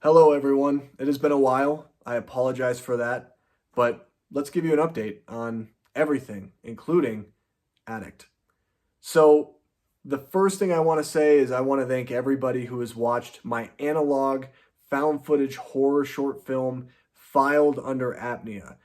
Hello, everyone. It has been a while. I apologize for that, but let's give you an update on everything, including Addict. So, the first thing I want to say is I want to thank everybody who has watched my analog found footage horror short film, Filed Under Apnea.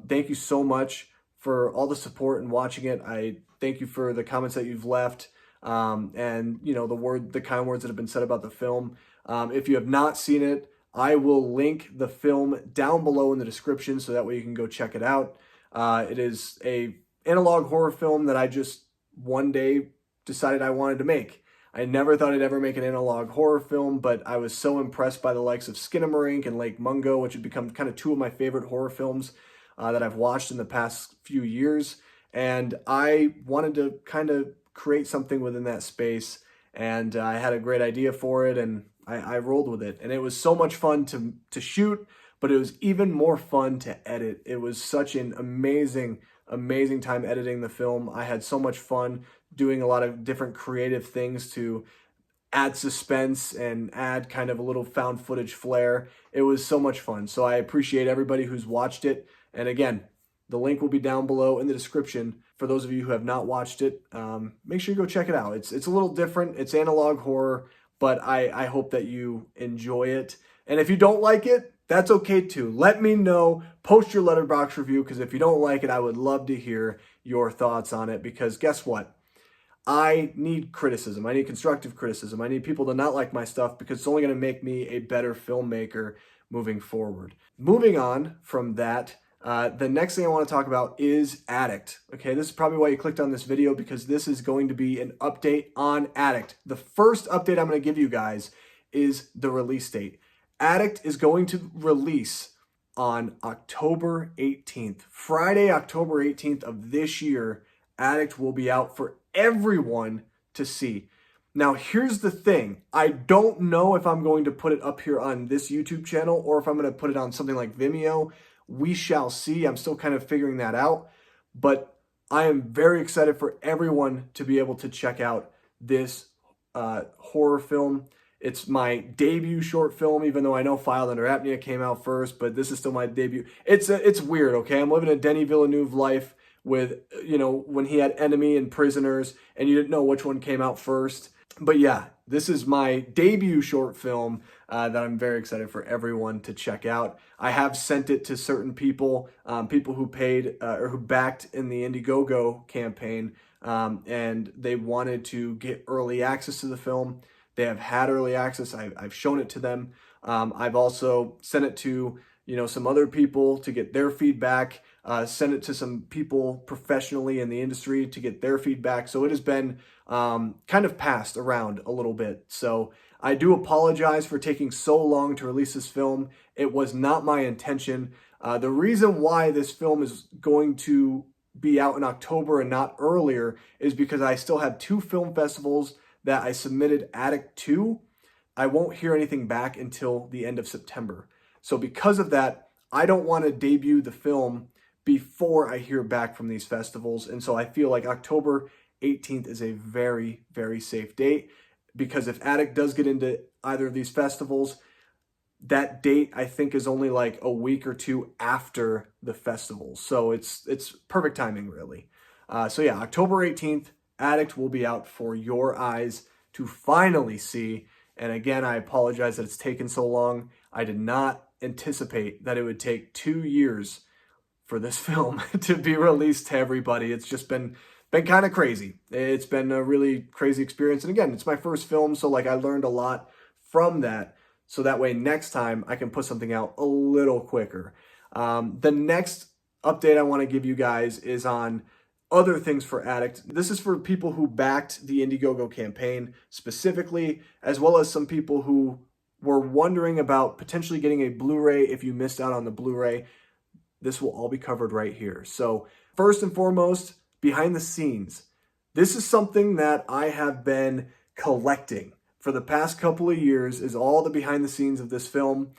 Thank you so much for all the support and watching it. I thank you for the comments that you've left, and the kind words that have been said about the film. If you have not seen it, I will link the film down below in the description so that way you can go check it out. It is a analog horror film that I just one day decided I wanted to make. I never thought I'd ever make an analog horror film, but I was so impressed by the likes of Skinamarink and Lake Mungo, which have become kind of two of my favorite horror films that I've watched in the past few years. And I wanted to kind of create something within that space, and I had a great idea for it, and I rolled with it. And it was so much fun to shoot, but it was even more fun to edit. It was such an amazing time editing the film. I had so much fun doing a lot of different creative things to add suspense and add kind of a little found footage flair. It was so much fun. So I appreciate everybody who's watched it. And again, the link will be down below in the description. For those of you who have not watched it, make sure you go check it out. It's a little different. It's analog horror, but I hope that you enjoy it. And if you don't like it, that's okay too. Let me know. Post your letterbox review, because if you don't like it, I would love to hear your thoughts on it, because guess what? I need criticism. I need constructive criticism. I need people to not like my stuff, because it's only going to make me a better filmmaker moving forward. Moving on from that, the next thing I want to talk about is Addict. Okay, this is probably why you clicked on this video, because this is going to be an update on Addict. The first update I'm going to give you guys is the release date. Addict is going to release on October 18th. Friday, October 18th of this year, Addict will be out for everyone to see. Now, here's the thing. I don't know if I'm going to put it up here on this YouTube channel or if I'm going to put it on something like Vimeo. We shall see. I'm still kind of figuring that out. But I am very excited for everyone to be able to check out this horror film. It's my debut short film, even though I know Filed Under Apnea came out first, but this is still my debut. It's weird, okay? I'm living a Denis Villeneuve life with, when he had Enemy and Prisoners, and you didn't know which one came out first. But yeah, this is my debut short film that I'm very excited for everyone to check out. I have sent it to certain people, people who paid or who backed in the Indiegogo campaign, and they wanted to get early access to the film. They have had early access. I've shown it to them. I've also sent it to some other people to get their feedback. Sent it to some people professionally in the industry to get their feedback. So it has been kind of passed around a little bit. So I do apologize for taking so long to release this film. It was not my intention. The reason why this film is going to be out in October and not earlier is because I still have two film festivals that I submitted Addict to. I won't hear anything back until the end of September. So because of that, I don't want to debut the film before I hear back from these festivals. And so I feel like October 18th is a very, very safe date, because if Addict does get into either of these festivals, that date I think is only like a week or two after the festival. So it's perfect timing, really. So yeah, October 18th, Addict will be out for your eyes to finally see. And again, I apologize that it's taken so long. I did not anticipate that it would take 2 years for this film to be released to everybody. It's just been kind of crazy. It's been a really crazy experience. And again, it's my first film, so like I learned a lot from that. So that way next time I can put something out a little quicker. The next update I want to give you guys is on other things for Addict. This is for people who backed the Indiegogo campaign specifically, as well as some people who were wondering about potentially getting a Blu-ray if you missed out on the Blu-ray. This will all be covered right here. So first and foremost, behind the scenes. This is something that I have been collecting for the past couple of years, is all the behind the scenes of this film.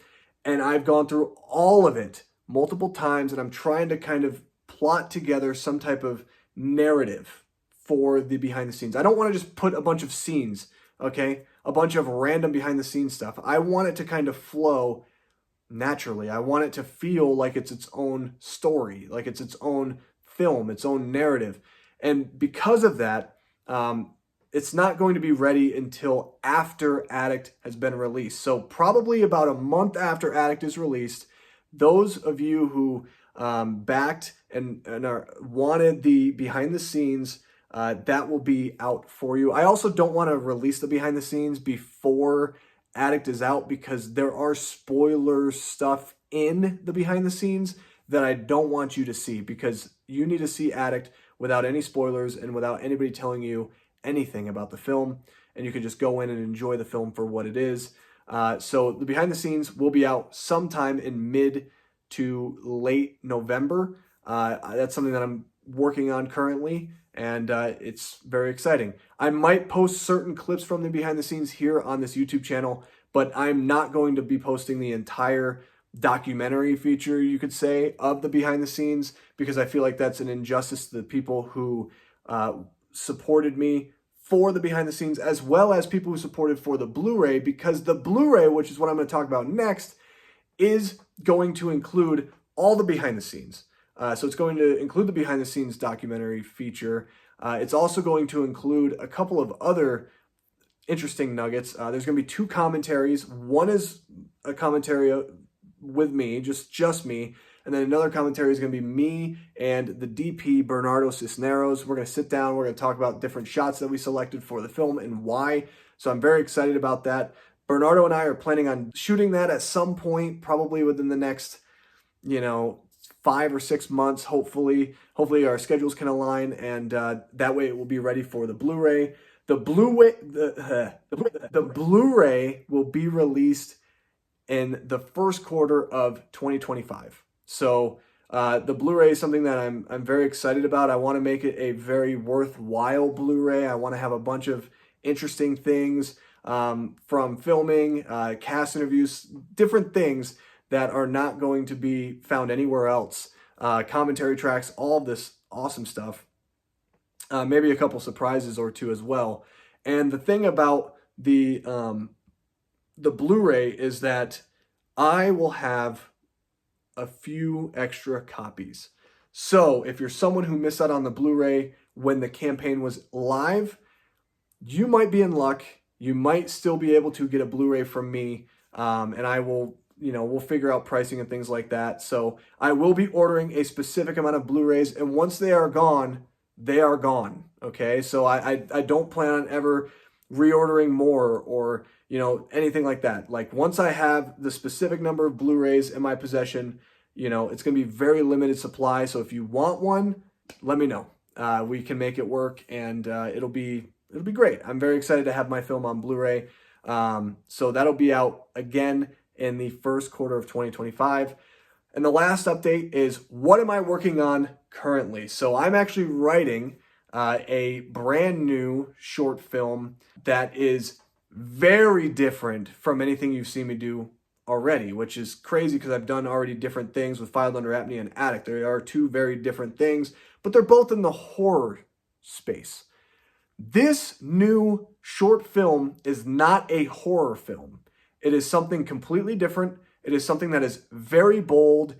And I've gone through all of it multiple times, and I'm trying to kind of plot together some type of narrative for the behind the scenes. I don't want to just put a bunch of scenes, okay? a bunch of random behind the scenes stuff. I want it to kind of flow naturally. I want it to feel like it's its own story, like it's its own film, its own narrative. And because of that, it's not going to be ready until after Addict has been released. So probably about a month after Addict is released, those of you who backed and wanted the behind the scenes, that will be out for you. I also don't want to release the behind the scenes before Addict is out because there are spoiler stuff in the behind the scenes that I don't want you to see, because you need to see Addict without any spoilers and without anybody telling you anything about the film, and you can just go in and enjoy the film for what it is. So the behind the scenes will be out sometime in mid to late November. That's something that I'm working on currently, and it's very exciting. I might post certain clips from the behind the scenes here on this YouTube channel, but I'm not going to be posting the entire documentary feature, you could say, of the behind the scenes, because I feel like that's an injustice to the people who supported me for the behind the scenes, as well as people who supported for the Blu-ray, because the Blu-ray, which is what I'm going to talk about next, is going to include all the behind the scenes. So it's going to include the behind the scenes documentary feature. It's also going to include a couple of other interesting nuggets. There's going to be 2 commentaries. One is a commentary with me, just me, and then another commentary is going to be me and the DP, Bernardo Cisneros. We're going to sit down, we're going to talk about different shots that we selected for the film and why. So I'm very excited about that. Bernardo and I are planning on shooting that at some point, probably within the next, 5 or 6 months, hopefully. Hopefully our schedules can align, and that way it will be ready for the Blu-ray. The Blu-ray will be released in the first quarter of 2025. So the Blu-ray is something that I'm very excited about. I want to make it a very worthwhile Blu-ray. I want to have a bunch of interesting things from filming, cast interviews, different things that are not going to be found anywhere else. Commentary tracks, all of this awesome stuff. Maybe a couple surprises or 2 as well. And the thing about the Blu-ray is that I will have a few extra copies. So if you're someone who missed out on the Blu-ray when the campaign was live, you might be in luck. You might still be able to get a Blu-ray from me, and I will, we'll figure out pricing and things like that. So I will be ordering a specific amount of Blu-rays, and once they are gone, they are gone, okay? So I don't plan on ever reordering more or, anything like that. Like, once I have the specific number of Blu-rays in my possession, it's going to be very limited supply. So if you want one, let me know. We can make it work, and it'll be great. I'm very excited to have my film on Blu-ray. So that'll be out again in the first quarter of 2025. And the last update is, what am I working on currently? So I'm actually writing a brand new short film that is very different from anything you've seen me do already, which is crazy because I've done already different things with Filed Under Apnea and Addict. They are 2 very different things, but they're both in the horror space. This new short film is not a horror film. It is something completely different. It is something that is very bold,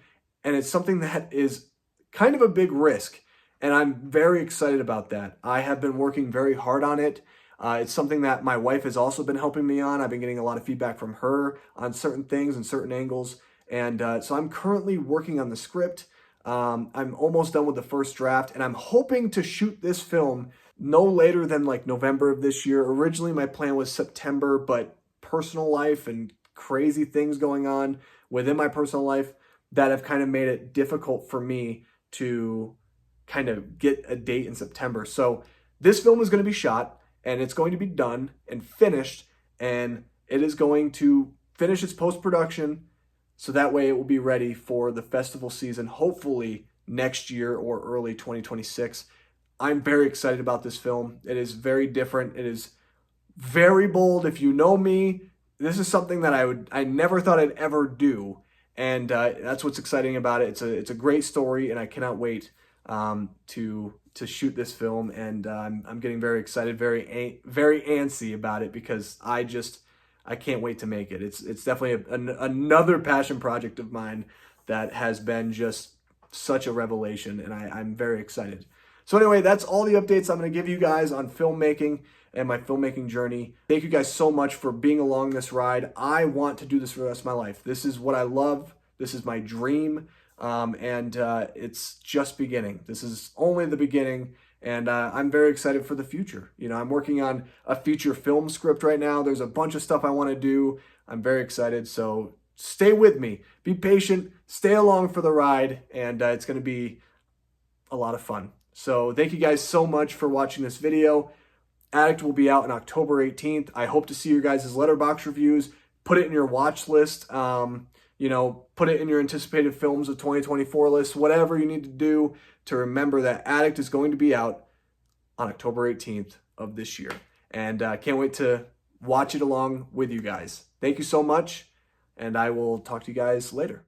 and it's something that is kind of a big risk, and I'm very excited about that. I have been working very hard on it. It's something that my wife has also been helping me on. I've been getting a lot of feedback from her on certain things and certain angles, and so I'm currently working on the script. I'm almost done with the first draft, and I'm hoping to shoot this film no later than like November of this year. Originally, my plan was September, but personal life and crazy things going on within my personal life that have kind of made it difficult for me to kind of get a date in September. So this film is going to be shot, and it's going to be done and finished, and it is going to finish its post-production, so that way it will be ready for the festival season, hopefully next year or early 2026. I'm very excited about this film. It is very different. It is very bold. If you know me, this is something that I never thought I'd ever do, and that's what's exciting about it. It's a great story, and I cannot wait to to shoot this film, and I'm getting very excited, very antsy about it, because I can't wait to make it. It's definitely another passion project of mine that has been just such a revelation, and I'm very excited. So anyway, that's all the updates I'm going to give you guys on filmmaking and my filmmaking journey. Thank you guys so much for being along this ride. I want to do this for the rest of my life. This is what I love. This is my dream, and it's just beginning. This is only the beginning, and I'm very excited for the future. You know, I'm working on a feature film script right now. There's a bunch of stuff I want to do. I'm very excited, so stay with me. Be patient. Stay along for the ride, and it's going to be a lot of fun. So thank you guys so much for watching this video. Addict will be out on October 18th. I hope to see your guys' Letterboxd reviews. Put it in your watch list. You know, put it in your anticipated films of 2024 list. Whatever you need to do to remember that Addict is going to be out on October 18th of this year. And can't wait to watch it along with you guys. Thank you so much, and I will talk to you guys later.